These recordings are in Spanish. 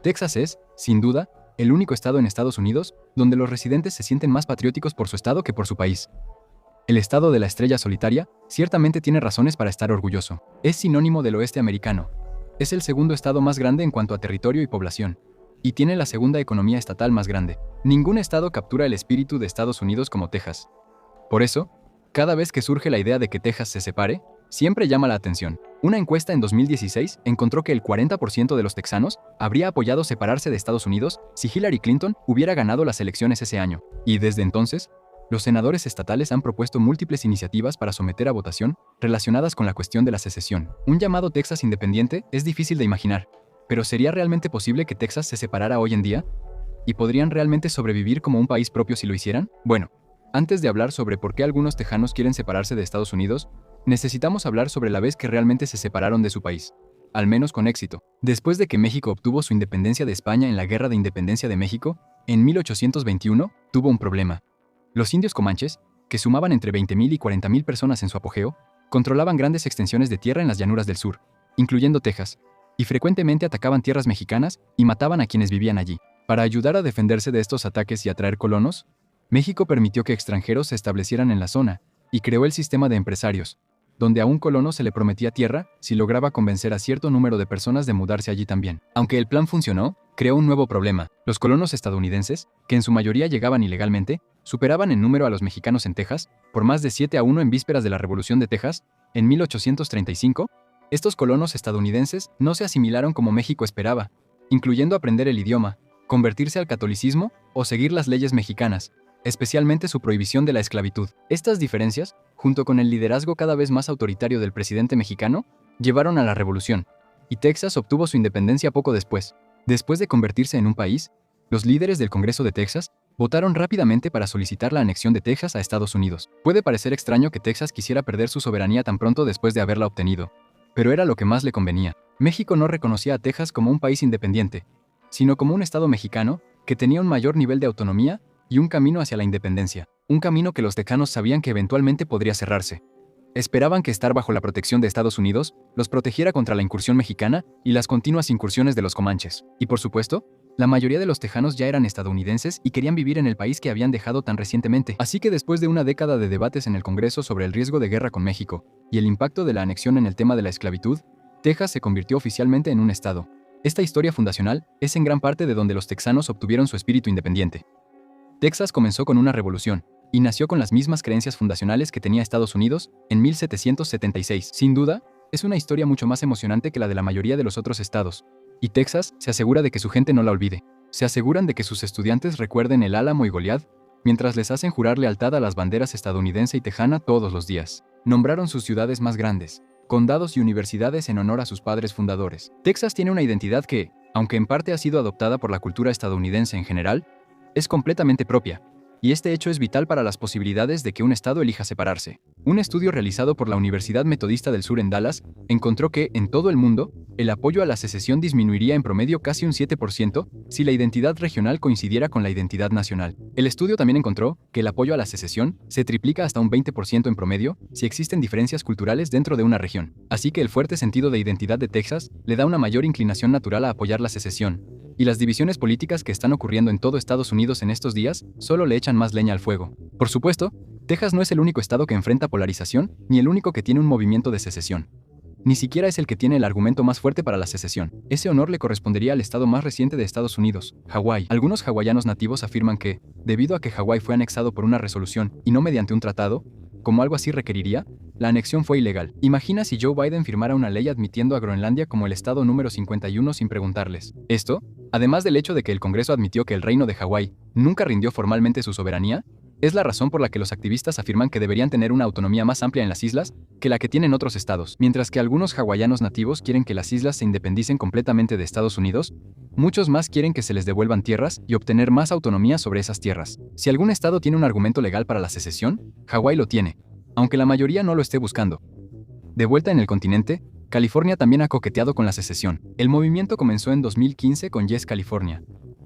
Texas es, sin duda, el único estado en Estados Unidos donde los residentes se sienten más patrióticos por su estado que por su país. El estado de la estrella solitaria ciertamente tiene razones para estar orgulloso. Es sinónimo del oeste americano. Es el segundo estado más grande en cuanto a territorio y población. Y tiene la segunda economía estatal más grande. Ningún estado captura el espíritu de Estados Unidos como Texas. Por eso, cada vez que surge la idea de que Texas se separe, siempre llama la atención. Una encuesta en 2016 encontró que el 40% de los texanos habría apoyado separarse de Estados Unidos si Hillary Clinton hubiera ganado las elecciones ese año. Y desde entonces, los senadores estatales han propuesto múltiples iniciativas para someter a votación relacionadas con la cuestión de la secesión. Un llamado Texas independiente es difícil de imaginar, pero ¿sería realmente posible que Texas se separara hoy en día? ¿Y podrían realmente sobrevivir como un país propio si lo hicieran? Bueno, antes de hablar sobre por qué algunos tejanos quieren separarse de Estados Unidos, necesitamos hablar sobre la vez que realmente se separaron de su país, al menos con éxito. Después de que México obtuvo su independencia de España en la Guerra de Independencia de México, en 1821, tuvo un problema. Los indios comanches, que sumaban entre 20,000 y 40,000 personas en su apogeo, controlaban grandes extensiones de tierra en las llanuras del sur, incluyendo Texas, y frecuentemente atacaban tierras mexicanas y mataban a quienes vivían allí. Para ayudar a defenderse de estos ataques y atraer colonos, México permitió que extranjeros se establecieran en la zona y creó el sistema de empresarios, donde a un colono se le prometía tierra si lograba convencer a cierto número de personas de mudarse allí también. Aunque el plan funcionó, creó un nuevo problema. Los colonos estadounidenses, que en su mayoría llegaban ilegalmente, superaban en número a los mexicanos en Texas, por más de 7-1 en vísperas de la Revolución de Texas, en 1835. Estos colonos estadounidenses no se asimilaron como México esperaba, incluyendo aprender el idioma, convertirse al catolicismo o seguir las leyes mexicanas, especialmente su prohibición de la esclavitud. Estas diferencias, junto con el liderazgo cada vez más autoritario del presidente mexicano, llevaron a la revolución, y Texas obtuvo su independencia poco después. Después de convertirse en un país, los líderes del Congreso de Texas votaron rápidamente para solicitar la anexión de Texas a Estados Unidos. Puede parecer extraño que Texas quisiera perder su soberanía tan pronto después de haberla obtenido, pero era lo que más le convenía. México no reconocía a Texas como un país independiente, sino como un estado mexicano que tenía un mayor nivel de autonomía y un camino hacia la independencia, un camino que los tejanos sabían que eventualmente podría cerrarse. Esperaban que estar bajo la protección de Estados Unidos los protegiera contra la incursión mexicana y las continuas incursiones de los comanches. Y por supuesto, la mayoría de los tejanos ya eran estadounidenses y querían vivir en el país que habían dejado tan recientemente. Así que después de una década de debates en el Congreso sobre el riesgo de guerra con México y el impacto de la anexión en el tema de la esclavitud, Texas se convirtió oficialmente en un estado. Esta historia fundacional es en gran parte de donde los texanos obtuvieron su espíritu independiente. Texas comenzó con una revolución, y nació con las mismas creencias fundacionales que tenía Estados Unidos en 1776. Sin duda, es una historia mucho más emocionante que la de la mayoría de los otros estados, y Texas se asegura de que su gente no la olvide. Se aseguran de que sus estudiantes recuerden el Álamo y Goliad, mientras les hacen jurar lealtad a las banderas estadounidense y tejana todos los días. Nombraron sus ciudades más grandes, condados y universidades en honor a sus padres fundadores. Texas tiene una identidad que, aunque en parte ha sido adoptada por la cultura estadounidense en general, es completamente propia, y este hecho es vital para las posibilidades de que un estado elija separarse. Un estudio realizado por la Universidad Metodista del Sur en Dallas encontró que, en todo el mundo, el apoyo a la secesión disminuiría en promedio casi un 7% si la identidad regional coincidiera con la identidad nacional. El estudio también encontró que el apoyo a la secesión se triplica hasta un 20% en promedio si existen diferencias culturales dentro de una región. Así que el fuerte sentido de identidad de Texas le da una mayor inclinación natural a apoyar la secesión, y las divisiones políticas que están ocurriendo en todo Estados Unidos en estos días solo le echan más leña al fuego. Por supuesto, Texas no es el único estado que enfrenta polarización, ni el único que tiene un movimiento de secesión. Ni siquiera es el que tiene el argumento más fuerte para la secesión. Ese honor le correspondería al estado más reciente de Estados Unidos, Hawái. Algunos hawaianos nativos afirman que, debido a que Hawái fue anexado por una resolución y no mediante un tratado, como algo así requeriría, la anexión fue ilegal. Imagina si Joe Biden firmara una ley admitiendo a Groenlandia como el estado número 51 sin preguntarles. Esto, además del hecho de que el Congreso admitió que el reino de Hawái nunca rindió formalmente su soberanía, es la razón por la que los activistas afirman que deberían tener una autonomía más amplia en las islas que la que tienen otros estados. Mientras que algunos hawaianos nativos quieren que las islas se independicen completamente de Estados Unidos, muchos más quieren que se les devuelvan tierras y obtener más autonomía sobre esas tierras. Si algún estado tiene un argumento legal para la secesión, Hawái lo tiene, aunque la mayoría no lo esté buscando. De vuelta en el continente, California también ha coqueteado con la secesión. El movimiento comenzó en 2015 con Yes California,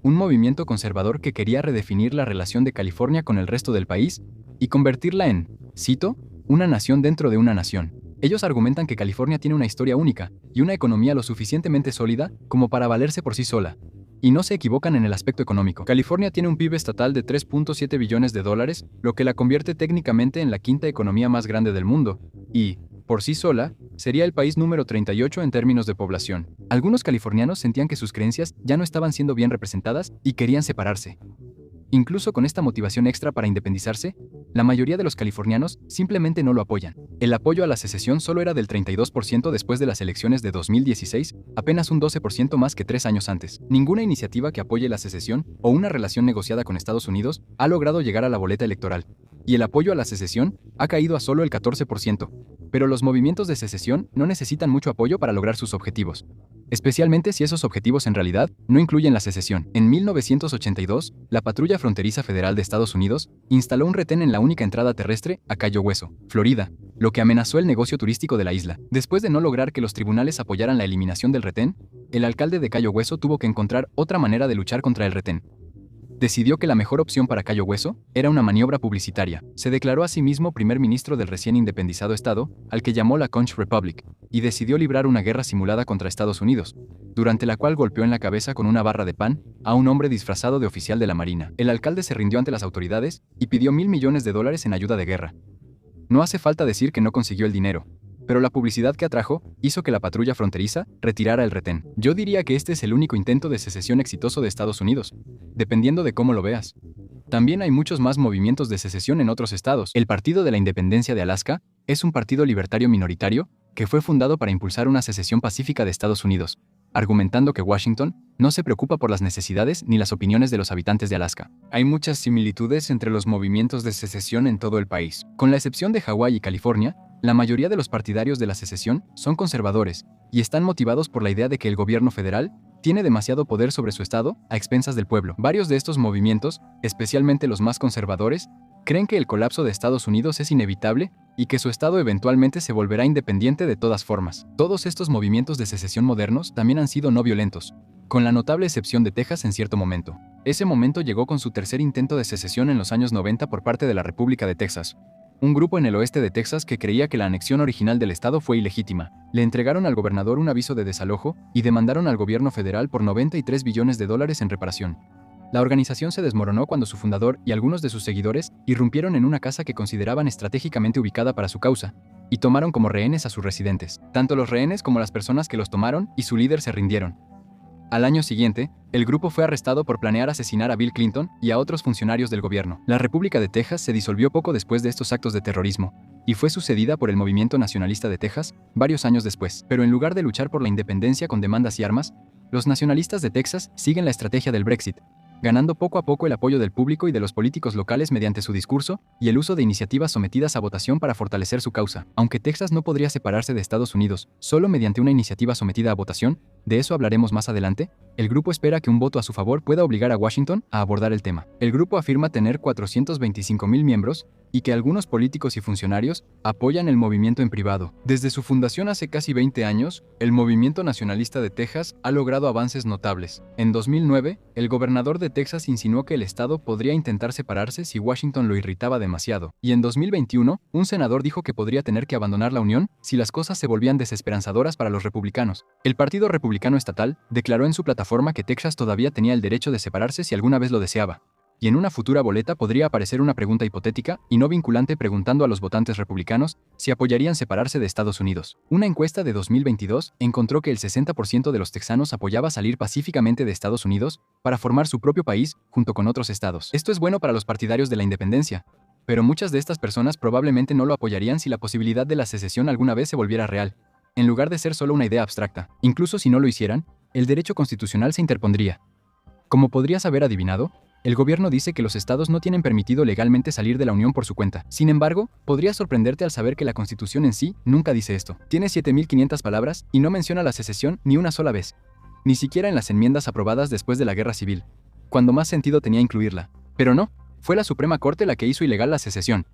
un movimiento conservador que quería redefinir la relación de California con el resto del país y convertirla en, cito, una nación dentro de una nación. Ellos argumentan que California tiene una historia única y una economía lo suficientemente sólida como para valerse por sí sola, Y no se equivocan en el aspecto económico. California tiene un PIB estatal de $3.7 billones, lo que la convierte técnicamente en la quinta economía más grande del mundo, y, por sí sola, sería el país número 38 en términos de población. Algunos californianos sentían que sus creencias ya no estaban siendo bien representadas y querían separarse. Incluso con esta motivación extra para independizarse, la mayoría de los californianos simplemente no lo apoyan. El apoyo a la secesión solo era del 32% después de las elecciones de 2016, apenas un 12% más que 3 años antes. Ninguna iniciativa que apoye la secesión o una relación negociada con Estados Unidos ha logrado llegar a la boleta electoral, y el apoyo a la secesión ha caído a solo el 14%. Pero los movimientos de secesión no necesitan mucho apoyo para lograr sus objetivos, especialmente si esos objetivos en realidad no incluyen la secesión. En 1982, la Patrulla Fronteriza Federal de Estados Unidos instaló un retén en la única entrada terrestre a Cayo Hueso, Florida, lo que amenazó el negocio turístico de la isla. Después de no lograr que los tribunales apoyaran la eliminación del retén, el alcalde de Cayo Hueso tuvo que encontrar otra manera de luchar contra el retén. Decidió que la mejor opción para Cayo Hueso era una maniobra publicitaria. Se declaró a sí mismo primer ministro del recién independizado estado, al que llamó la Conch Republic, y decidió librar una guerra simulada contra Estados Unidos, durante la cual golpeó en la cabeza con una barra de pan a un hombre disfrazado de oficial de la Marina. El alcalde se rindió ante las autoridades y pidió $1,000 millones en ayuda de guerra. No hace falta decir que no consiguió el dinero, pero la publicidad que atrajo hizo que la patrulla fronteriza retirara el retén. Yo diría que este es el único intento de secesión exitoso de Estados Unidos, dependiendo de cómo lo veas. También hay muchos más movimientos de secesión en otros estados. El Partido de la Independencia de Alaska es un partido libertario minoritario que fue fundado para impulsar una secesión pacífica de Estados Unidos, argumentando que Washington no se preocupa por las necesidades ni las opiniones de los habitantes de Alaska. Hay muchas similitudes entre los movimientos de secesión en todo el país. Con la excepción de Hawái y California, la mayoría de los partidarios de la secesión son conservadores y están motivados por la idea de que el gobierno federal tiene demasiado poder sobre su estado a expensas del pueblo. Varios de estos movimientos, especialmente los más conservadores, creen que el colapso de Estados Unidos es inevitable y que su estado eventualmente se volverá independiente de todas formas. Todos estos movimientos de secesión modernos también han sido no violentos, con la notable excepción de Texas en cierto momento. Ese momento llegó con su tercer intento de secesión en los años 90 por parte de la República de Texas, un grupo en el oeste de Texas que creía que la anexión original del estado fue ilegítima. Le entregaron al gobernador un aviso de desalojo y demandaron al gobierno federal por $93 billones en reparación. La organización se desmoronó cuando su fundador y algunos de sus seguidores irrumpieron en una casa que consideraban estratégicamente ubicada para su causa, y tomaron como rehenes a sus residentes. Tanto los rehenes como las personas que los tomaron y su líder se rindieron. Al año siguiente, el grupo fue arrestado por planear asesinar a Bill Clinton y a otros funcionarios del gobierno. La República de Texas se disolvió poco después de estos actos de terrorismo, y fue sucedida por el Movimiento Nacionalista de Texas varios años después. Pero en lugar de luchar por la independencia con demandas y armas, los nacionalistas de Texas siguen la estrategia del Brexit, ganando poco a poco el apoyo del público y de los políticos locales mediante su discurso y el uso de iniciativas sometidas a votación para fortalecer su causa. Aunque Texas no podría separarse de Estados Unidos solo mediante una iniciativa sometida a votación, de eso hablaremos más adelante, el grupo espera que un voto a su favor pueda obligar a Washington a abordar el tema. El grupo afirma tener 425,000 miembros y que algunos políticos y funcionarios apoyan el movimiento en privado. Desde su fundación hace casi 20 años, el Movimiento Nacionalista de Texas ha logrado avances notables. En 2009, el gobernador de Texas insinuó que el estado podría intentar separarse si Washington lo irritaba demasiado. Y en 2021, un senador dijo que podría tener que abandonar la unión si las cosas se volvían desesperanzadoras para los republicanos. El Partido Republicano Estatal declaró en su plataforma que Texas todavía tenía el derecho de separarse si alguna vez lo deseaba. Y en una futura boleta podría aparecer una pregunta hipotética y no vinculante preguntando a los votantes republicanos si apoyarían separarse de Estados Unidos. Una encuesta de 2022 encontró que el 60% de los texanos apoyaba salir pacíficamente de Estados Unidos para formar su propio país junto con otros estados. Esto es bueno para los partidarios de la independencia, pero muchas de estas personas probablemente no lo apoyarían si la posibilidad de la secesión alguna vez se volviera real, en lugar de ser solo una idea abstracta. Incluso si no lo hicieran, el derecho constitucional se interpondría. Como podrías haber adivinado, el gobierno dice que los estados no tienen permitido legalmente salir de la Unión por su cuenta. Sin embargo, podría sorprenderte al saber que la Constitución en sí nunca dice esto. Tiene 7.500 palabras y no menciona la secesión ni una sola vez. Ni siquiera en las enmiendas aprobadas después de la Guerra Civil, cuando más sentido tenía incluirla. Pero no, fue la Suprema Corte la que hizo ilegal la secesión.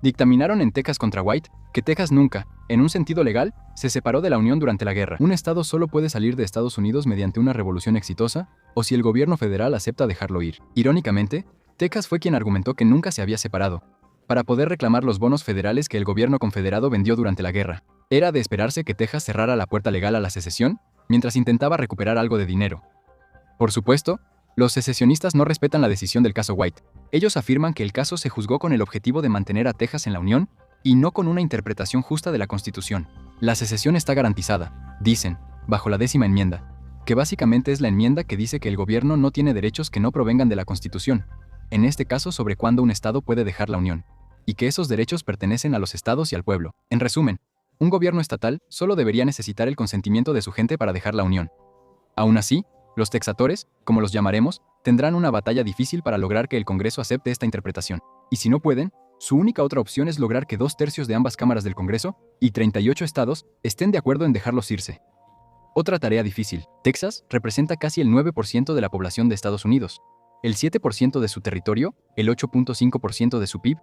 Dictaminaron en Texas contra White que Texas nunca, en un sentido legal, se separó de la Unión durante la guerra. Un estado solo puede salir de Estados Unidos mediante una revolución exitosa o si el gobierno federal acepta dejarlo ir. Irónicamente, Texas fue quien argumentó que nunca se había separado, para poder reclamar los bonos federales que el gobierno confederado vendió durante la guerra. Era de esperarse que Texas cerrara la puerta legal a la secesión mientras intentaba recuperar algo de dinero. Por supuesto, los secesionistas no respetan la decisión del caso White. Ellos afirman que el caso se juzgó con el objetivo de mantener a Texas en la Unión y no con una interpretación justa de la Constitución. La secesión está garantizada, dicen, bajo la 10ª enmienda, que básicamente es la enmienda que dice que el gobierno no tiene derechos que no provengan de la Constitución, en este caso sobre cuándo un Estado puede dejar la Unión, y que esos derechos pertenecen a los Estados y al pueblo. En resumen, un gobierno estatal solo debería necesitar el consentimiento de su gente para dejar la Unión. Aún así, los texatores, como los llamaremos, tendrán una batalla difícil para lograr que el Congreso acepte esta interpretación. Y si no pueden, su única otra opción es lograr que 2/3 de ambas cámaras del Congreso y 38 estados estén de acuerdo en dejarlos irse. Otra tarea difícil. Texas representa casi el 9% de la población de Estados Unidos, el 7% de su territorio, el 8.5% de su PIB,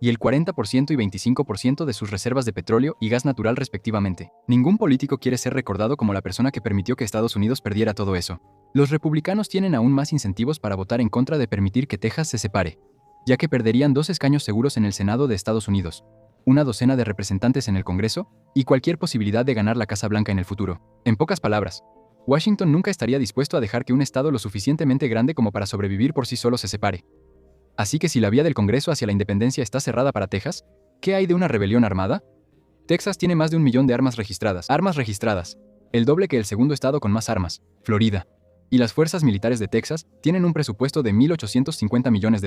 y el 40% y 25% de sus reservas de petróleo y gas natural respectivamente. Ningún político quiere ser recordado como la persona que permitió que Estados Unidos perdiera todo eso. Los republicanos tienen aún más incentivos para votar en contra de permitir que Texas se separe, ya que perderían 2 escaños seguros en el Senado de Estados Unidos, una docena de representantes en el Congreso y cualquier posibilidad de ganar la Casa Blanca en el futuro. En pocas palabras, Washington nunca estaría dispuesto a dejar que un estado lo suficientemente grande como para sobrevivir por sí solo se separe. Así que si la vía del Congreso hacia la independencia está cerrada para Texas, ¿qué hay de una rebelión armada? Texas tiene más de 1 millón de armas registradas, el doble que el segundo estado con más armas, Florida. Y las fuerzas militares de Texas tienen un presupuesto de $1.850 millones.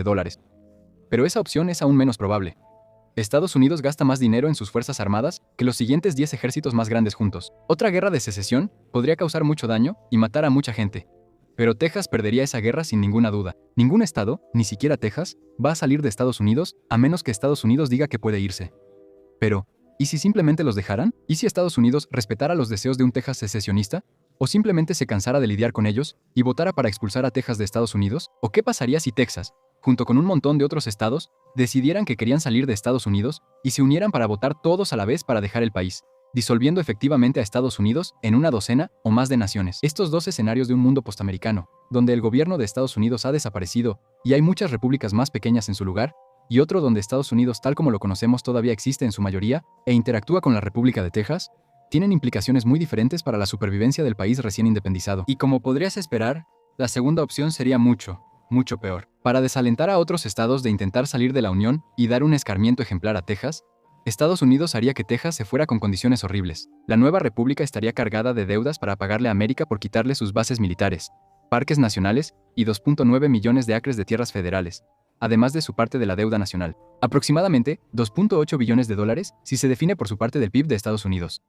Pero esa opción es aún menos probable. Estados Unidos gasta más dinero en sus fuerzas armadas que los siguientes 10 ejércitos más grandes juntos. Otra guerra de secesión podría causar mucho daño y matar a mucha gente. Pero Texas perdería esa guerra sin ninguna duda. Ningún estado, ni siquiera Texas, va a salir de Estados Unidos a menos que Estados Unidos diga que puede irse. Pero, ¿y si simplemente los dejaran? ¿Y si Estados Unidos respetara los deseos de un Texas secesionista? ¿O simplemente se cansara de lidiar con ellos y votara para expulsar a Texas de Estados Unidos? ¿O qué pasaría si Texas, junto con un montón de otros estados, decidieran que querían salir de Estados Unidos y se unieran para votar todos a la vez para dejar el país, disolviendo efectivamente a Estados Unidos en una docena o más de naciones? Estos 2 escenarios de un mundo postamericano, donde el gobierno de Estados Unidos ha desaparecido y hay muchas repúblicas más pequeñas en su lugar, y otro donde Estados Unidos tal como lo conocemos todavía existe en su mayoría e interactúa con la República de Texas, tienen implicaciones muy diferentes para la supervivencia del país recién independizado. Y como podrías esperar, la segunda opción sería mucho peor. Para desalentar a otros estados de intentar salir de la Unión y dar un escarmiento ejemplar a Texas, Estados Unidos haría que Texas se fuera con condiciones horribles. La nueva república estaría cargada de deudas para pagarle a América por quitarle sus bases militares, parques nacionales y 2.9 millones de acres de tierras federales, además de su parte de la deuda nacional. Aproximadamente $2.8 billones si se define por su parte del PIB de Estados Unidos.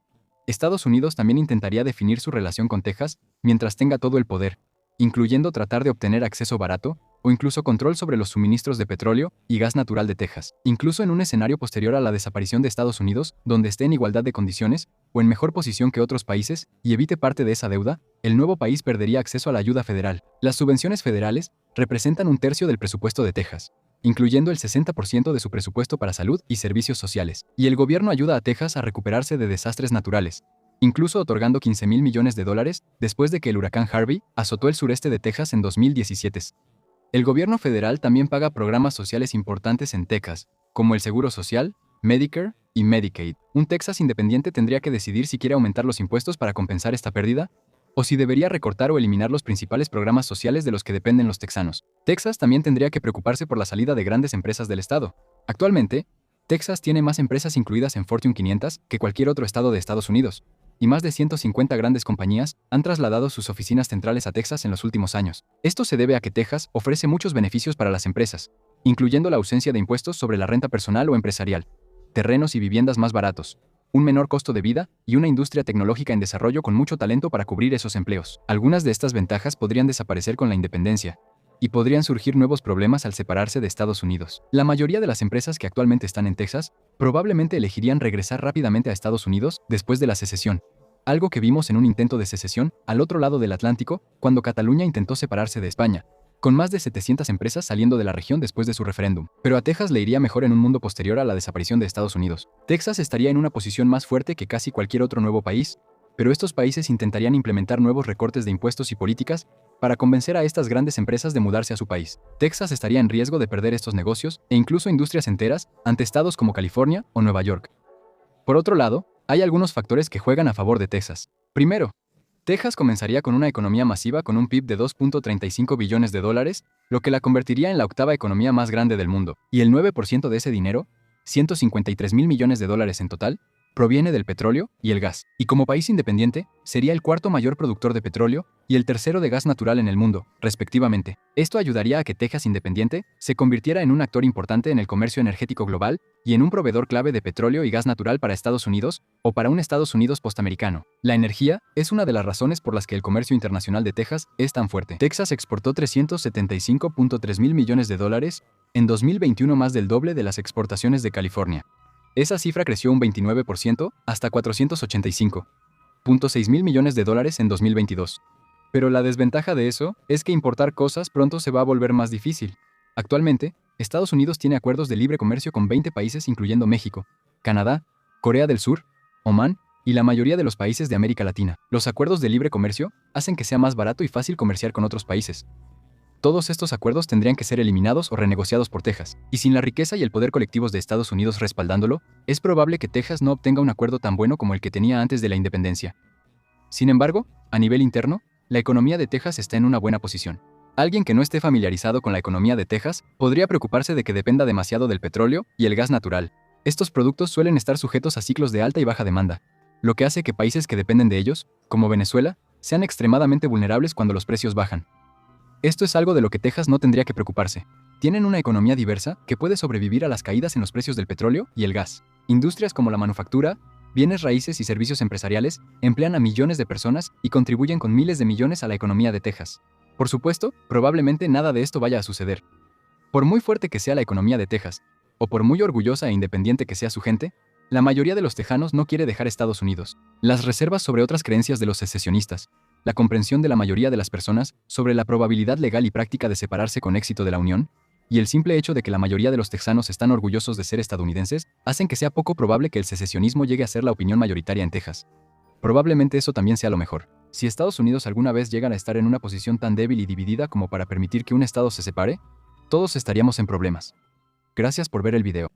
Estados Unidos también intentaría definir su relación con Texas mientras tenga todo el poder, incluyendo tratar de obtener acceso barato o incluso control sobre los suministros de petróleo y gas natural de Texas, incluso en un escenario posterior a la desaparición de Estados Unidos, donde esté en igualdad de condiciones o en mejor posición que otros países y evite parte de esa deuda, el nuevo país perdería acceso a la ayuda federal. Las subvenciones federales representan 1/3 del presupuesto de Texas, incluyendo el 60% de su presupuesto para salud y servicios sociales, y el gobierno ayuda a Texas a recuperarse de desastres naturales, incluso otorgando $15,000 millones después de que el huracán Harvey azotó el sureste de Texas en 2017. El gobierno federal también paga programas sociales importantes en Texas, como el Seguro Social, Medicare y Medicaid. Un Texas independiente tendría que decidir si quiere aumentar los impuestos para compensar esta pérdida, o si debería recortar o eliminar los principales programas sociales de los que dependen los texanos. Texas también tendría que preocuparse por la salida de grandes empresas del estado. Actualmente, Texas tiene más empresas incluidas en Fortune 500 que cualquier otro estado de Estados Unidos, y más de 150 grandes compañías han trasladado sus oficinas centrales a Texas en los últimos años. Esto se debe a que Texas ofrece muchos beneficios para las empresas, incluyendo la ausencia de impuestos sobre la renta personal o empresarial, terrenos y viviendas más baratos, un menor costo de vida y una industria tecnológica en desarrollo con mucho talento para cubrir esos empleos. Algunas de estas ventajas podrían desaparecer con la independencia, y podrían surgir nuevos problemas al separarse de Estados Unidos. La mayoría de las empresas que actualmente están en Texas probablemente elegirían regresar rápidamente a Estados Unidos después de la secesión, algo que vimos en un intento de secesión al otro lado del Atlántico cuando Cataluña intentó separarse de España, con más de 700 empresas saliendo de la región después de su referéndum. Pero a Texas le iría mejor en un mundo posterior a la desaparición de Estados Unidos. Texas estaría en una posición más fuerte que casi cualquier otro nuevo país, pero estos países intentarían implementar nuevos recortes de impuestos y políticas para convencer a estas grandes empresas de mudarse a su país. Texas estaría en riesgo de perder estos negocios e incluso industrias enteras ante estados como California o Nueva York. Por otro lado, hay algunos factores que juegan a favor de Texas. Primero, Texas comenzaría con una economía masiva con un PIB de 2.35 billones de dólares, lo que la convertiría en la octava economía más grande del mundo, y el 9% de ese dinero, 153 mil millones de dólares en total, proviene del petróleo y el gas, y como país independiente, sería el cuarto mayor productor de petróleo y el tercero de gas natural en el mundo, respectivamente. Esto ayudaría a que Texas independiente se convirtiera en un actor importante en el comercio energético global y en un proveedor clave de petróleo y gas natural para Estados Unidos o para un Estados Unidos postamericano. La energía es una de las razones por las que el comercio internacional de Texas es tan fuerte. Texas exportó 375.3 mil millones de dólares en 2021, más del doble de las exportaciones de California. Esa cifra creció un 29% hasta 485.6 mil millones de dólares en 2022. Pero la desventaja de eso es que importar cosas pronto se va a volver más difícil. Actualmente, Estados Unidos tiene acuerdos de libre comercio con 20 países incluyendo México, Canadá, Corea del Sur, Omán y la mayoría de los países de América Latina. Los acuerdos de libre comercio hacen que sea más barato y fácil comerciar con otros países. Todos estos acuerdos tendrían que ser eliminados o renegociados por Texas, y sin la riqueza y el poder colectivos de Estados Unidos respaldándolo, es probable que Texas no obtenga un acuerdo tan bueno como el que tenía antes de la independencia. Sin embargo, a nivel interno, la economía de Texas está en una buena posición. Alguien que no esté familiarizado con la economía de Texas podría preocuparse de que dependa demasiado del petróleo y el gas natural. Estos productos suelen estar sujetos a ciclos de alta y baja demanda, lo que hace que países que dependen de ellos, como Venezuela, sean extremadamente vulnerables cuando los precios bajan. Esto es algo de lo que Texas no tendría que preocuparse. Tienen una economía diversa que puede sobrevivir a las caídas en los precios del petróleo y el gas. Industrias como la manufactura, bienes raíces y servicios empresariales emplean a millones de personas y contribuyen con miles de millones a la economía de Texas. Por supuesto, probablemente nada de esto vaya a suceder. Por muy fuerte que sea la economía de Texas, o por muy orgullosa e independiente que sea su gente, la mayoría de los tejanos no quiere dejar Estados Unidos. Las reservas sobre otras creencias de los secesionistas, la comprensión de la mayoría de las personas sobre la probabilidad legal y práctica de separarse con éxito de la Unión, y el simple hecho de que la mayoría de los texanos están orgullosos de ser estadounidenses, hacen que sea poco probable que el secesionismo llegue a ser la opinión mayoritaria en Texas. Probablemente eso también sea lo mejor. Si Estados Unidos alguna vez llegan a estar en una posición tan débil y dividida como para permitir que un estado se separe, todos estaríamos en problemas. Gracias por ver el video.